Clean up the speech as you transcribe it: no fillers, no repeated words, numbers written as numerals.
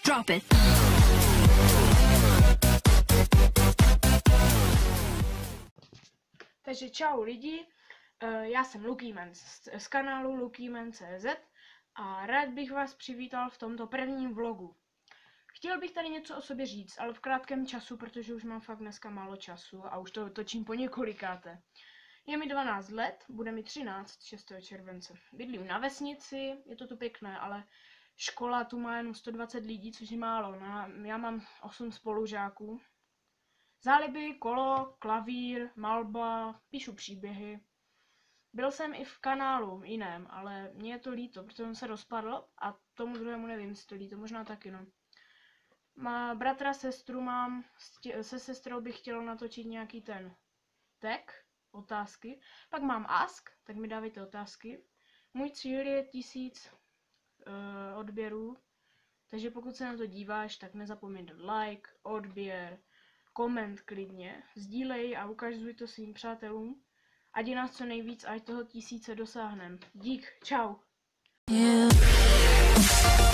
Drop it. Takže čau lidi, já jsem Lukyman z kanálu Lukyman.cz a rád bych vás přivítal v tomto prvním vlogu. Chtěl bych tady něco o sobě říct, ale v krátkém času, protože už mám fakt dneska málo času a už to točím po několikáté. Je mi 12 let, bude mi 13 6. července. Bydlím na vesnici, je to tu pěkné, ale škola tu má jenom 120 lidí, což je málo. Já mám 8 spolužáků. Záliby, kolo, klavír, malba, píšu příběhy. Byl jsem i v kanálu jiném, ale mně je to líto, protože on se rozpadl a tomu druhému nevím, jestli to líto, možná taky no. Má bratra, sestru mám, se sestrou bych chtěl natočit nějaký ten tag, otázky. Pak mám ask, tak mi dávejte otázky. Můj cíl je 1000 odběrů, takže pokud se na to díváš, tak nezapomeň dát like, odběr, koment klidně, sdílej a ukazuj to svým přátelům. Ať je nás co nejvíc, ať toho 1000 dosáhneme. Dík, čau. Yeah.